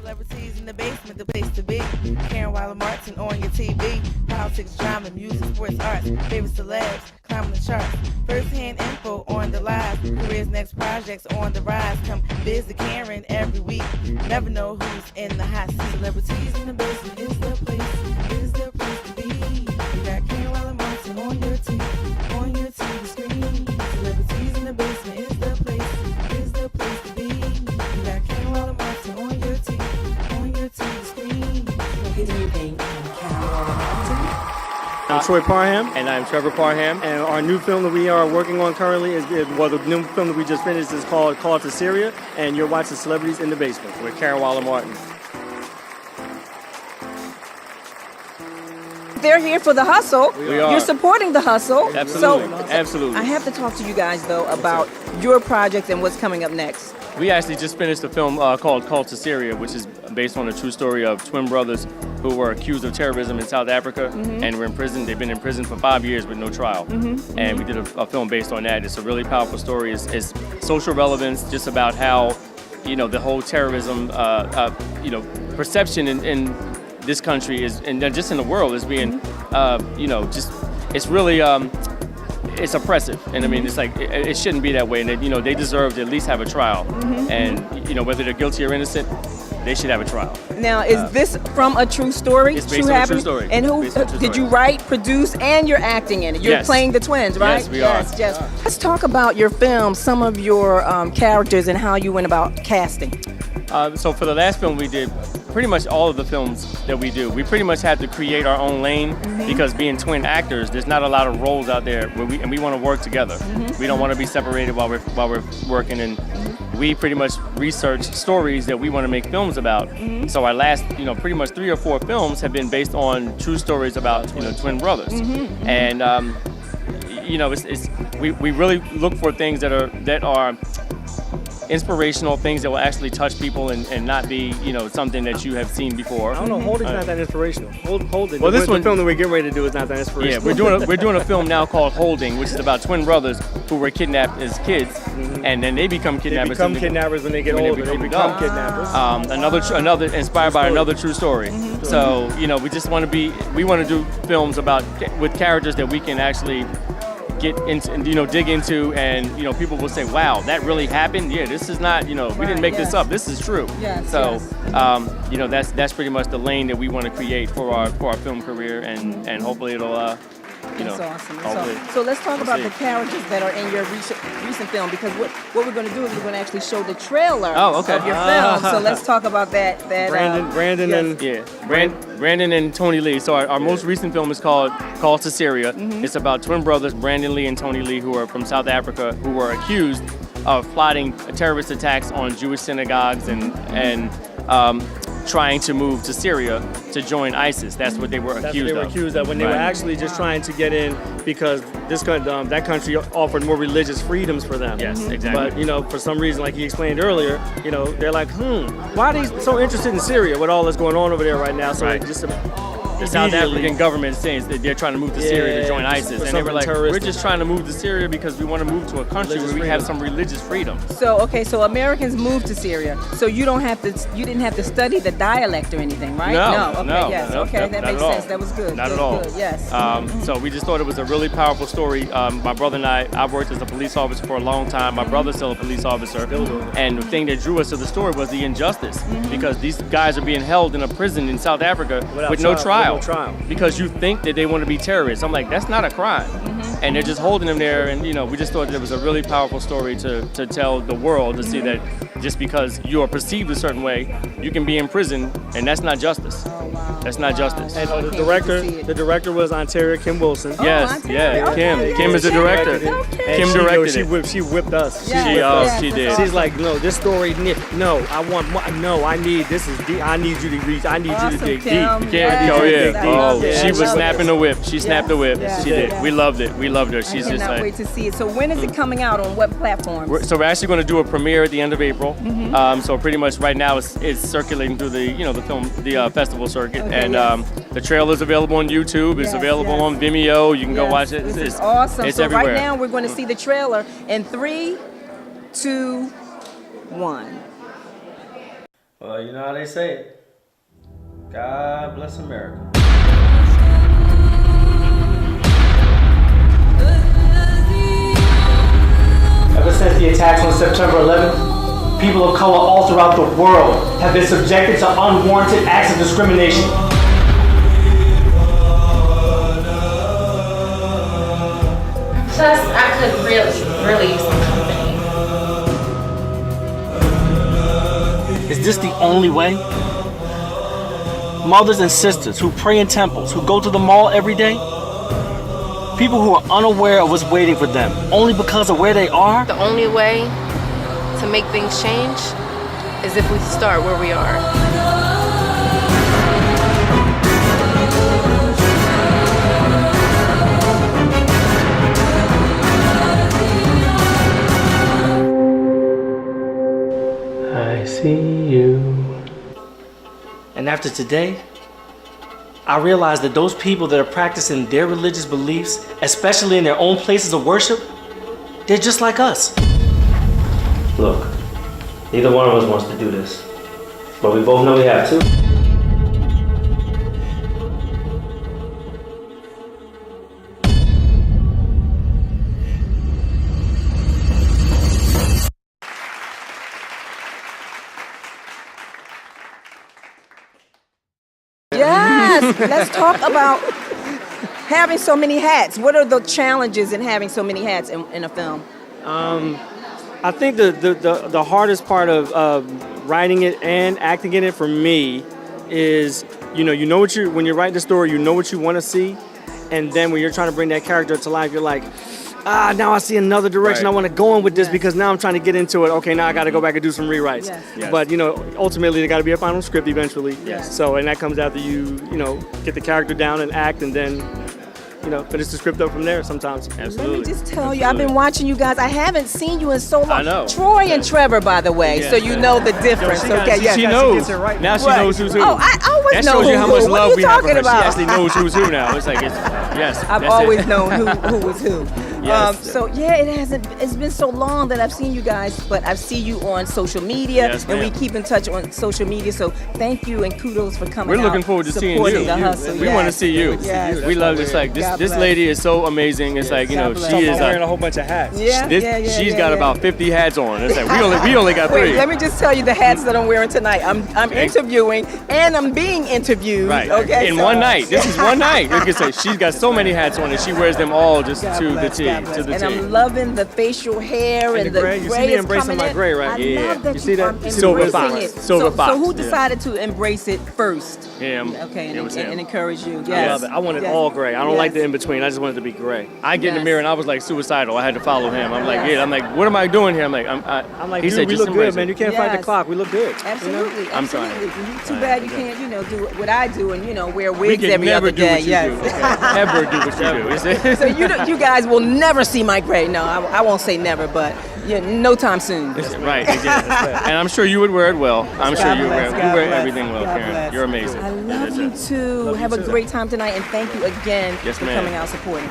Celebrities in the basement, the place to be. Karen Martin on your TV. Politics, drama, music, sports, arts. Favorite celebs, climbing the charts. First-hand info on the live. Careers, next projects on the rise. Come visit Karen every week. Never know who's in the hot seat. Celebrities in the basement is the place to be. You got Karen Martin on your TV screen. Celebrities in the basement is the place to be. You got Karen Martin on your TV screen. Good evening, I'm Trevor Martin. I'm Trevor Parham. And I'm Trevor Parham. And our new film that we are working on currently the new film that we just finished is called To Syria, and you're watching Celebrities in the Basement with Karen Martin. They're here for the hustle. We are. You're supporting the hustle. Absolutely. So, Absolutely. I have to talk to you guys, though, about your project and what's coming up next. We actually just finished a film called To Syria, which is based on a true story of twin brothers who were accused of terrorism in South Africa and were in prison. They've been in prison for 5 years with no trial. And we did a film based on that. It's a really powerful story. It's social relevance, just about how, the whole terrorism, perception in this country is, and just in the world, is being, it's really, it's oppressive, and I mean, it's like it shouldn't be that way, and they deserve to at least have a trial, and whether they're guilty or innocent, they should have a trial. Now, is this from a true story? It's based on a true story. And who did you write, produce, and you're acting in it? You're playing the twins, right? Yes, we are. Yes. Let's talk about your film, some of your characters, and how you went about casting. So for the last film we did, pretty much all of the films that we do, we pretty much had to create our own lane because being twin actors, there's not a lot of roles out there where we want to work together. We don't want to be separated while we're working, and we pretty much research stories that we want to make films about. So our last, pretty much 3 or 4 films have been based on true stories about twin brothers, and we really look for things that are inspirational, things that will actually touch people and not be, something that you have seen before. I don't know, Holding's not that inspirational. Holding. Well, the film that we're getting ready to do is not that inspirational. Yeah, we're doing a film now called Holding, which is about twin brothers who were kidnapped as kids, and then they become kidnappers. They become kidnappers when they get older. They become kidnappers. Another inspired by another true story. So, we just want to do films with characters that we can actually get into, dig into, and people will say, "Wow, that really happened." Yeah, this is not, we didn't make this up. This is true. Yes, so, that's pretty much the lane that we want to create for our film career, and hopefully it'll, That's awesome. So let's talk about the characters that are in your recent film, because what we're going to do is we're going to actually show the trailer of your film. So let's talk about that. Brandon and Tony Lee. So our most recent film is called To Syria. It's about twin brothers, Brandon Lee and Tony Lee, who are from South Africa, who were accused of plotting terrorist attacks on Jewish synagogues and trying to move to Syria to join ISIS. That's what they were accused of. When they were actually just trying to get in because that country offered more religious freedoms for them. Yes, exactly. But for some reason, like he explained earlier, they're like, why are they so interested in Syria with all that's going on over there right now? So the South African government is saying that they're trying to move to Syria to join ISIS, and they were like, we're just trying to move to Syria because we want to move to a country where we have some religious freedom. So Americans moved to Syria. So you didn't have to study the dialect or anything, right? That makes sense. That was good. Not at all. Good, yes. So we just thought it was a really powerful story. My brother and I've worked as a police officer for a long time. My brother's still a police officer, and the thing that drew us to the story was the injustice, because these guys are being held in a prison in South Africa with no trial. Because you think that they want to be terrorists. I'm like, that's not a crime. And they're just holding them there, and we just thought that it was a really powerful story to tell the world, to see that just because you are perceived a certain way, you can be in prison, and that's not justice. That's not justice. And the director was Ontaria Kim Wilson. Yes, Kim is the director. Kim directed it. She whipped us. She did. She's like, no, this story, no, I want more. No, I need you to reach. I need you to dig deep. She was snapping the whip. She snapped the whip. She did. We loved it. We loved her. She's just like. Wait to see it. So when is it coming out? On what platforms? So we're actually going to do a premiere at the end of April. So pretty much right now it's circulating through the festival circuit, and the trailer is available on YouTube. It's available on Vimeo. You can go watch it. It's awesome. It's so everywhere. Right now we're going to see the trailer in 3, 2, 1. Well, you know how they say it. God bless America. Ever since the attacks on September 11th, people of color all throughout the world have been subjected to unwarranted acts of discrimination. Plus, I could really use some company. Is this the only way? Mothers and sisters who pray in temples, who go to the mall every day? People who are unaware of what's waiting for them, only because of where they are? The only way to make things change is if we start where we are. I see you. And after today, I realize that those people that are practicing their religious beliefs, especially in their own places of worship, they're just like us. Look, neither one of us wants to do this, but we both know we have to. Yes, let's talk about having so many hats. What are the challenges in having so many hats in a film? I think the hardest part of writing it and acting in it for me is, when you're writing the story, you know what you want to see, and then when you're trying to bring that character to life, you're like, now I see another direction I want to go in with this because now I'm trying to get into it. Okay, now I got to go back and do some rewrites. Yes. But, ultimately there got to be a final script eventually. Yes. So, and that comes after you, get the character down and act and then, finish the script up from there sometimes. Absolutely. Let me just tell you, I've been watching you guys. I haven't seen you in so long. I know. Troy and Trevor, by the way, so you know the difference. She knows. Now she knows who's who. Oh, I always that know shows you how much what love are you we have for talking her. about? She actually knows who's who now. It's like, yes. I've that's always it. known who was who. Yes. It's been so long that I've seen you guys, but I see you on social media, Yes, and we ma'am. keep in touch on social media. So thank you and kudos for coming. We're looking forward to seeing supporting you. The hustle. We want to see you. Yes. We love this. Like God this bless. lady is so amazing. It's like God bless. I'm she is. wearing a whole bunch of hats. She's got about 50 hats on. It's like we only got 3. Wait, let me just tell you the hats that I'm wearing tonight. I'm interviewing and I'm being interviewed. Right. Okay. In so- one night. This is one night. Like I say, she's got so many hats on and she wears them all just God to bless, the T. God bless. To the and T. I'm loving the facial hair and the gray. You see me is embracing coming my in. gray, right? I Yeah. love that You see that? are embracing Silver fox. it. Silver so, fox, So who yeah. decided to embrace it first? Him. Okay, It was and him. encourage you. Yes. I love it. I want it Yes. all gray. I don't like the Yes. in between. I just want it to be gray. I get in the Yes. mirror and I was like suicidal. I had to follow him. I'm like, I'm like, what am I doing here? I'm like, I'm like, he dude, said, we just look good, embrace man. it. You can't fight the Yes. clock. We look good. Absolutely, I'm trying. absolutely. Too bad you can't, do what I do and wear We wigs can every never other do day. what you Yes. do. Okay? Ever do what you do. Is it? So you guys will never see my gray. No, I won't say never, but no time soon. Right, exactly. And I'm sure you would wear it well. I'm sure God you bless, wear God bless. everything well, God Karen. bless. You're amazing. I love you too. Have a great time tonight, and thank you again Yes, for ma'am. coming out supporting.